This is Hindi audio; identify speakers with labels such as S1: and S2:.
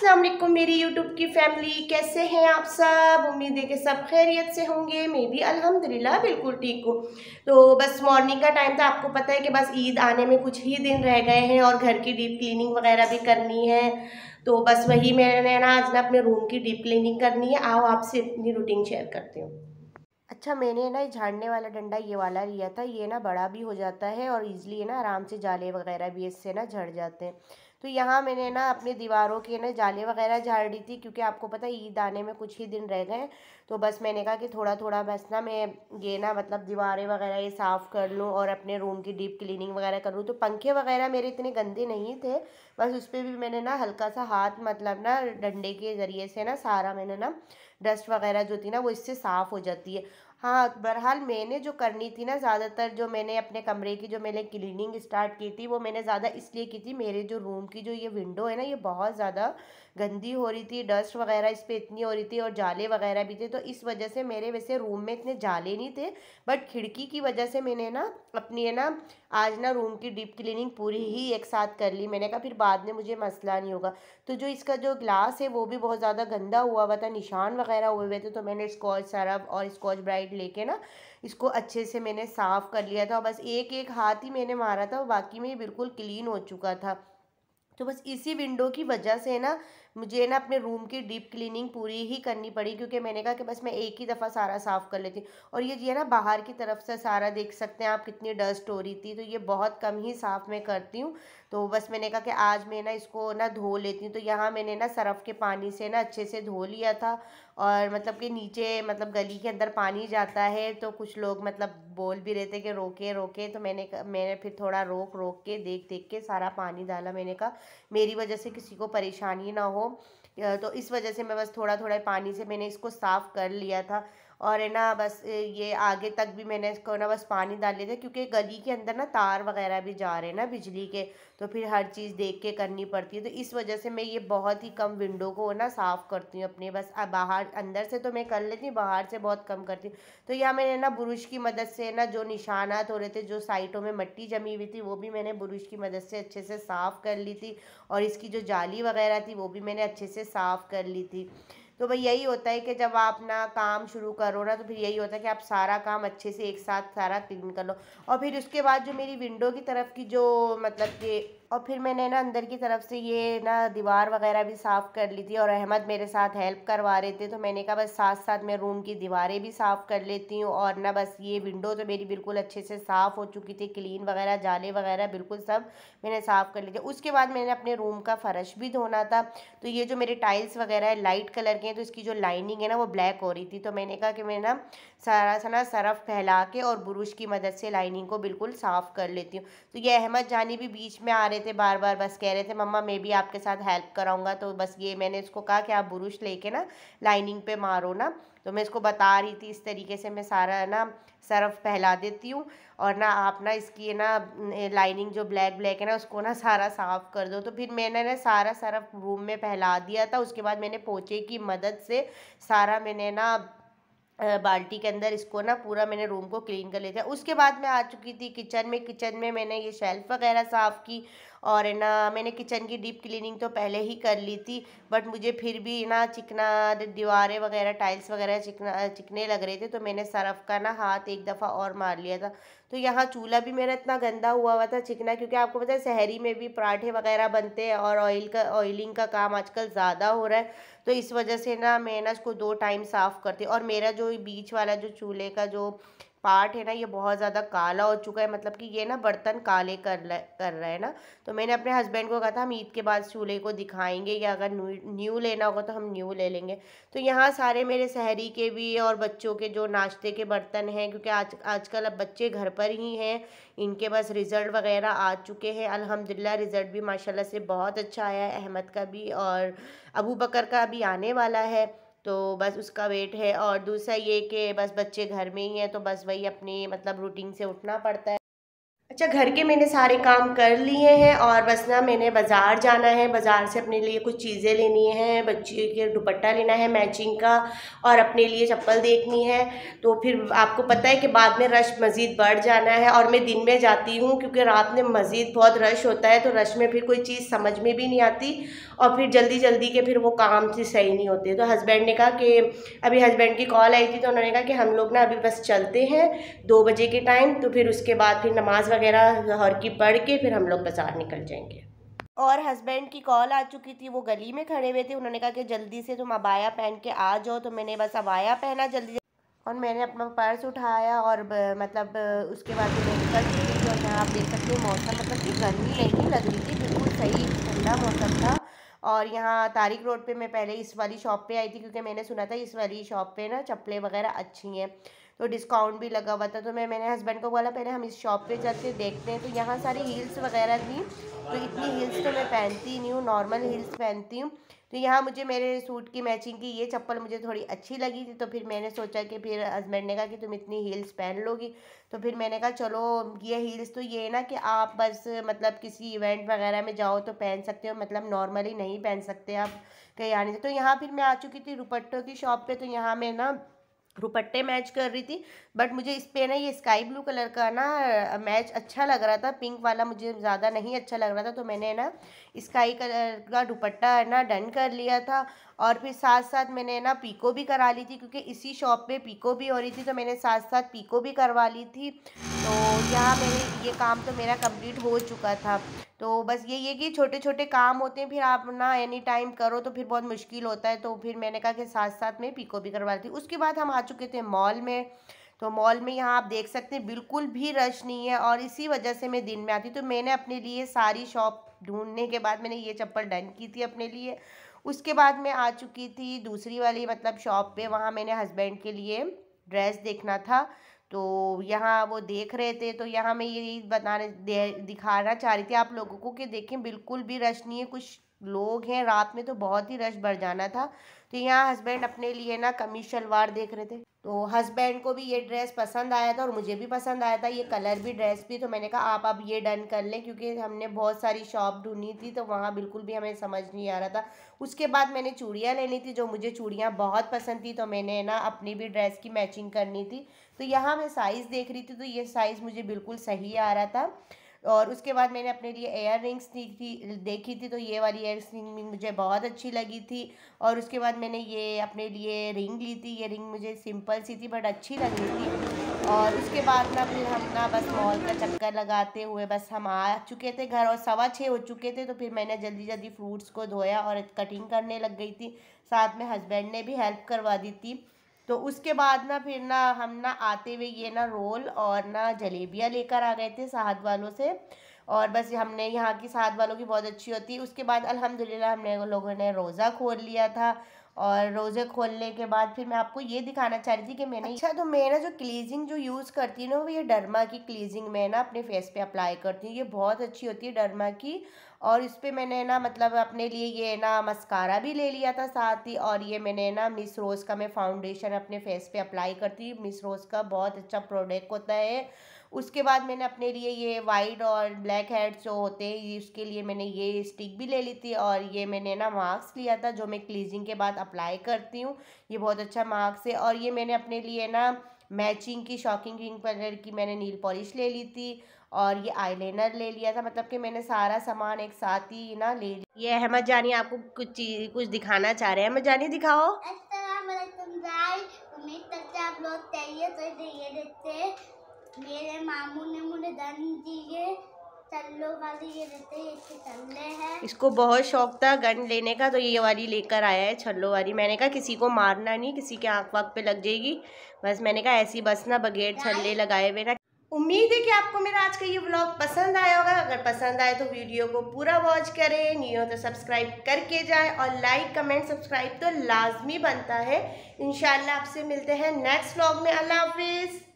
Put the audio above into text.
S1: अस्सलाम वालेकुम मेरी यूट्यूब की फैमिली, कैसे हैं आप सब। उम्मीद है कि सब खैरियत से होंगे। मैं भी अल्हम्दुलिल्लाह बिल्कुल ठीक हूँ। तो बस मॉर्निंग का टाइम था। आपको पता है कि बस ईद आने में कुछ ही दिन रह गए हैं और घर की डीप क्लीनिंग वगैरह भी करनी है। तो बस वही मैंने ना आज ना अपने रूम की डीप क्लीनिंग करनी है। आओ आपसे अपनी रूटीन शेयर करती हूँ। अच्छा, मैंने ना झाड़ने वाला डंडा ये वाला लिया था। ये ना बड़ा भी हो जाता है और इजली ना आराम से जाले वगैरह भी इससे ना झड़ जाते हैं। तो यहाँ मैंने ना अपनी दीवारों के ना जाले वगैरह झाड़ दी थी, क्योंकि आपको पता है ईद आने में कुछ ही दिन रह गए हैं। तो बस मैंने कहा कि थोड़ा थोड़ा बस ना मैं ये ना मतलब दीवारें वगैरह ये साफ़ कर लूँ और अपने रूम की डीप क्लीनिंग वगैरह कर लूँ। तो पंखे वगैरह मेरे इतने गंदे नहीं थे, बस उस पर भी मैंने ना हल्का सा हाथ मतलब ना डंडे के ज़रिए से ना सारा मैंने ना डस्ट वगैरह जो थी ना वो इससे साफ़ हो जाती है। हाँ, बहरहाल मैंने जो करनी थी ना, ज़्यादातर जो मैंने अपने कमरे की जो मैंने क्लीनिंग स्टार्ट की थी वो मैंने ज़्यादा इसलिए की थी, मेरे जो रूम की जो ये विंडो है ना ये बहुत ज़्यादा गंदी हो रही थी, डस्ट वगैरह इस पर इतनी हो रही थी और जाले वगैरह भी थे। तो इस वजह से मेरे वैसे रूम में इतने जाले नहीं थे, बट खिड़की की वजह से मैंने ना अपनी है ना आज ना रूम की डीप क्लीनिंग पूरी ही एक साथ कर ली। मैंने कहा फिर बाद में मुझे मसला नहीं होगा। तो जो इसका जो ग्लास है वो भी बहुत ज़्यादा गंदा हुआ था, निशान वगैरह हुए हुए थे। तो मैंने स्कॉच सरफ और स्कॉच ब्राइट लेके ना इसको अच्छे से मैंने साफ़ कर लिया था। और बस एक एक हाथ ही मैंने मारा था, बाकी में ये बिल्कुल क्लीन हो चुका था। तो बस इसी विंडो की वजह से ना मुझे ना अपने रूम की डीप क्लीनिंग पूरी ही करनी पड़ी, क्योंकि मैंने कहा कि बस मैं एक ही दफ़ा सारा साफ़ कर लेती हूँ। और ये ना बाहर की तरफ से सारा देख सकते हैं आप कितनी डस्ट हो रही थी, तो ये बहुत कम ही साफ़ मैं करती हूँ। तो बस मैंने कहा कि आज मैं ना इसको ना धो लेती हूँ। तो यहाँ मैंने ना सरफ़ के पानी से ना अच्छे से धो लिया था। और मतलब कि नीचे मतलब गली के अंदर पानी जाता है, तो कुछ लोग मतलब बोल भी रहे थे कि रोके रोके, तो मैंने फिर थोड़ा रोक रोक के देख देख के सारा पानी डाला। मैंने कहा मेरी वजह से किसी को परेशानी ना हो। तो इस वजह से मैं बस थोड़ा थोड़ा पानी से मैंने इसको साफ़ कर लिया था। और है ना बस ये आगे तक भी मैंने इसको ना बस पानी डाल लिया था, क्योंकि गली के अंदर ना तार वगैरह भी जा रहे हैं ना बिजली के। तो फिर हर चीज़ देख के करनी पड़ती है। तो इस वजह से मैं ये बहुत ही कम विंडो को ना साफ़ करती हूँ अपने। बस बाहर अंदर से तो मैं कर लेती हूँ, बाहर से बहुत कम करती हूँ। तो यहाँ मैंने ना बुरुश की मदद से ना जो निशानात हो रहे थे, जो साइटों में मिट्टी जमी हुई थी, वो भी मैंने बुरुश की मदद से अच्छे से साफ़ कर ली थी। और इसकी जो जाली वगैरह थी वो भी मैंने अच्छे से साफ़ कर ली थी। तो भाई यही होता है कि जब आप ना काम शुरू करो ना, तो फिर यही होता है कि आप सारा काम अच्छे से एक साथ सारा क्लीन कर लो। और फिर उसके बाद जो मेरी विंडो की तरफ की जो मतलब कि और फिर मैंने ना अंदर की तरफ से ये ना दीवार वगैरह भी साफ़ कर ली थी। और अहमद मेरे साथ हेल्प करवा रहे थे, तो मैंने कहा बस साथ साथ मैं रूम की दीवारें भी साफ़ कर लेती हूँ। और ना बस ये विंडो तो मेरी बिल्कुल अच्छे से साफ़ हो चुकी थी, क्लीन वगैरह जाले वगैरह बिल्कुल सब मैंने साफ़ कर लिए थे। उसके बाद मैंने अपने रूम का फ़र्श भी धोना था। तो ये जो मेरे टाइल्स वगैरह है लाइट कलर के हैं, तो इसकी जो लाइनिंग है ना वो ब्लैक हो रही थी। तो मैंने कहा कि मैं ना सारा सा ना सरफ फैला के और बुरुश की मदद से लाइनिंग को बिल्कुल साफ़ कर लेती हूँ। तो ये अहमद जानी भी बीच में आ रहे थे बार बार, बस कह रहे थे मम्मा मैं भी आपके साथ हेल्प कराऊंगा। तो बस ये मैंने इसको कहा कि आप बुरुश लेके ना लाइनिंग पे मारो ना। तो मैं इसको बता रही थी इस तरीके से मैं सारा ना सरफ फैला देती हूँ। और ना आप ना इसकी ना लाइनिंग जो ब्लैक ब्लैक है ना उसको ना सारा साफ़ कर दो। तो फिर मैंने ना सारा सरफ रूम में फैला दिया था। उसके बाद मैंने पोंछे की मदद से सारा मैंने ना बाल्टी के अंदर इसको ना पूरा मैंने रूम को क्लीन कर लिया था। उसके बाद मैं आ चुकी थी किचन में मैंने ये शेल्फ़ वगैरह साफ़ की। और है ना मैंने किचन की डीप क्लीनिंग तो पहले ही कर ली थी, बट मुझे फिर भी ना चिकना दीवारें वगैरह टाइल्स वगैरह चिकने लग रहे थे। तो मैंने सरफ का ना हाथ एक दफ़ा और मार लिया था। तो यहाँ चूल्हा भी मेरा इतना गंदा हुआ हुआ था चिकना, क्योंकि आपको पता है शहरी में भी पराठे वगैरह बनते हैं और ऑयलिंग का काम आजकल ज़्यादा हो रहा है। तो इस वजह से ना मैं ना इसको 2 टाइम साफ़ करती हूँ। और मेरा जो बीच वाला जो चूल्हे का जो पार्ट है ना ये बहुत ज़्यादा काला हो चुका है, मतलब कि ये ना बर्तन काले कर रहा है ना। तो मैंने अपने हस्बैंड को कहा था हम ईद के बाद चूल्हे को दिखाएंगे, या अगर न्यू लेना होगा तो हम न्यू ले लेंगे। तो यहाँ सारे मेरे शहरी के भी और बच्चों के जो नाश्ते के बर्तन हैं, क्योंकि आजकल अब बच्चे घर पर ही हैं, इनके बस रिज़ल्ट वगैरह आ चुके हैं अल्हम्दुलिल्लाह। रिज़ल्ट भी माशाल्लाह से बहुत अच्छा आया है, अहमद का भी और अबू बकर का भी आने वाला है। तो बस उसका वेट है। और दूसरा ये कि बस बच्चे घर में ही हैं, तो बस वही अपनी मतलब रूटीन से उठना पड़ता है। अच्छा, घर के मैंने सारे काम कर लिए हैं और बस ना मैंने बाज़ार जाना है। बाज़ार से अपने लिए कुछ चीज़ें लेनी हैं, बच्ची के दुपट्टा लेना है मैचिंग का और अपने लिए चप्पल देखनी है। तो फिर आपको पता है कि बाद में रश मज़ीद बढ़ जाना है और मैं दिन में जाती हूँ क्योंकि रात में मज़ीद बहुत रश होता है, तो रश में फिर कोई चीज़ समझ में भी नहीं आती और फिर जल्दी जल्दी के फिर वो काम से सही नहीं होते। तो हस्बैंड ने कहा कि अभी हस्बैंड की कॉल आई थी तो उन्होंने कहा कि हम लोग ना अभी बस चलते हैं 2 बजे के टाइम, तो फिर उसके बाद फिर नमाज़ वगैरह ज़ोहर की पढ़ के फिर हम लोग बाज़ार निकल जाएंगे। और हस्बैंड की कॉल आ चुकी थी, वो गली में खड़े हुए थे। उन्होंने कहा कि जल्दी से तुम अबाया पहन के आ जाओ, तो मैंने बस अबाया पहना जल्दी और मैंने अपना पर्स उठाया और मतलब उसके बाद मैं निकल चुकी थी। और यहाँ आप देख सकते हैं मौसम मतलब कि गर्मी नहीं लग रही थी, बिल्कुल सही ठंडा मौसम था। और यहाँ तारिक रोड पे मैं पहले इस वाली शॉप पे आई थी क्योंकि मैंने सुना था इस वाली शॉप पे ना चप्पलें वगैरह अच्छी हैं, तो डिस्काउंट भी लगा हुआ था। तो मैंने हस्बैंड को बोला पहले हम इस शॉप पे जाते देखते हैं। तो यहाँ सारी हील्स वगैरह थी, तो इतनी हील्स तो मैं पहनती नहीं हूँ, नॉर्मल हील्स पहनती हूँ। तो यहाँ मुझे मेरे सूट की मैचिंग की ये चप्पल मुझे थोड़ी अच्छी लगी थी, तो फिर मैंने सोचा कि फिर हस्बैंड ने कहा कि तुम इतनी हील्स पहन लोगी, तो फिर मैंने कहा चलो ये हील्स तो ये ना कि आप बस मतलब किसी इवेंट वगैरह में जाओ तो पहन सकते हो, मतलब नॉर्मली नहीं पहन सकते आप कहीं आने से। तो यहाँ फिर मैं आ चुकी थी दुपट्टों की शॉप पे, तो यहाँ मैं ना दुपट्टे मैच कर रही थी, बट मुझे इस पे ना ये स्काई ब्लू कलर का ना मैच अच्छा लग रहा था, पिंक वाला मुझे ज़्यादा नहीं अच्छा लग रहा था। तो मैंने ना स्काई कलर का दुपट्टा ना डन कर लिया था और फिर साथ साथ मैंने ना पीको भी करा ली थी क्योंकि इसी शॉप पे पीको भी हो रही थी, तो मैंने साथ साथ पीको भी करवा ली थी। तो यहाँ मेरे ये काम तो मेरा कंप्लीट हो चुका था। तो बस यही है कि छोटे छोटे काम होते हैं, फिर आप ना एनी टाइम करो तो फिर बहुत मुश्किल होता है। तो फिर मैंने कहा कि साथ साथ में पीको भी करवा ली थी। उसके बाद हम आ चुके थे मॉल में। तो मॉल में यहाँ आप देख सकते हैं बिल्कुल भी रश नहीं है और इसी वजह से मैं दिन में आती। तो मैंने अपने लिए सारी शॉप ढूंढने के बाद मैंने ये चप्पल डन की थी अपने लिए। उसके बाद मैं आ चुकी थी दूसरी वाली मतलब शॉप पे, वहाँ मैंने हस्बैंड के लिए ड्रेस देखना था। तो यहाँ वो देख रहे थे, तो यहाँ मैं ये दिखाना चाह रही थी आप लोगों को कि देखें बिल्कुल भी रश नहीं है। कुछ लोग हैं, रात में तो बहुत ही रश बढ़ जाना था। तो यहाँ हस्बैंड अपने लिए ना कमीज शलवार देख रहे थे, तो हस्बैंड को भी ये ड्रेस पसंद आया था और मुझे भी पसंद आया था, ये कलर भी ड्रेस भी। तो मैंने कहा आप अब ये डन कर लें क्योंकि हमने बहुत सारी शॉप ढूंढी थी तो वहाँ बिल्कुल भी हमें समझ नहीं आ रहा था। उसके बाद मैंने चूड़ियाँ लेनी थी, जो मुझे चूड़ियाँ बहुत पसंद थी, तो मैंने ना अपनी भी ड्रेस की मैचिंग करनी थी। तो यहाँ मैं साइज़ देख रही थी, तो ये साइज़ मुझे बिल्कुल सही आ रहा था। और उसके बाद मैंने अपने लिए एयर रिंग्स देखी थी, तो ये वाली एयर रिंग मुझे बहुत अच्छी लगी थी। और उसके बाद मैंने ये अपने लिए रिंग ली थी, ये रिंग मुझे सिंपल सी थी बट अच्छी लग रही थी। और उसके बाद ना फिर हम ना बस मॉल का चक्कर लगाते हुए बस हम आ चुके थे घर और 6:15 हो चुके थे। तो फिर मैंने जल्दी जल्दी फ्रूट्स को धोया और कटिंग करने लग गई थी, साथ में हस्बैंड ने भी हेल्प करवा दी थी। तो उसके बाद ना फिर ना हम ना आते हुए ये ना रोल और ना जलेबियाँ लेकर आ गए थे साहद वालों से। और बस हमने यहाँ की साहद वालों की बहुत अच्छी होती है। उसके बाद अल्हम्दुलिल्लाह हमने लोगों ने रोज़ा खोल लिया था। और रोज़े खोलने के बाद फिर मैं आपको ये दिखाना चाह रही थी कि मैंने अच्छा, तो मैं ना जो क्लीजिंग जो यूज़ करती हूँ ना, वो ये डर्मा की क्लीजिंग मैं ना अपने फेस पे अप्लाई करती हूँ, ये बहुत अच्छी होती है डर्मा की। और इस पे मैंने ना मतलब अपने लिए ये ना मस्कारा भी ले लिया था साथ ही। और ये मैंने ना मिस रोज़ का मैं फाउंडेशन अपने फेस पे अप्लाई करती हूँ, मिस रोज़ का बहुत अच्छा प्रोडक्ट होता है। उसके बाद मैंने अपने लिए ये वाइट और ब्लैक हेड्स जो होते हैं ये उसके लिए मैंने ये स्टिक भी ले ली थी। और ये मैंने ना मास्क लिया था जो मैं क्लीजिंग के बाद अप्लाई करती हूँ, ये बहुत अच्छा मास्क है। और ये मैंने अपने लिए ना मैचिंग की शॉकिंग पिंक कलर की मैंने नील पॉलिश ले ली थी और ये आईलाइनर ले लिया था। मतलब कि मैंने सारा सामान एक साथ ही ना ले लिया। ये अहमद जानी आपको कुछ दिखाना चाह रहे हैं। अहमद जानी दिखाओ। उम्मीद करते हैं आप लोग चाहिए तो ये देते मेरे मामू ने मुझे धन दिए चल्लो वाली ये देते हैं, इसके चल्ले हैं। इसको बहुत शौक था गन लेने का, तो ये वाली लेकर आया है छल्लो वाली। मैंने कहा किसी को मारना नहीं, किसी के आँख वाँख पे लग जाएगी, बस मैंने कहा ऐसी बस ना बगैर छल्ले लगाए हुए ना। उम्मीद है कि आपको मेरा आज का ये व्लॉग पसंद आया होगा। अगर पसंद आए तो वीडियो को पूरा वॉच करें, नहीं हो तो सब्सक्राइब करके जाए और लाइक कमेंट सब्सक्राइब तो लाजमी बनता है। इंशाल्लाह आपसे मिलते हैं नेक्स्ट व्लॉग में। अल्लाह हाफिज़।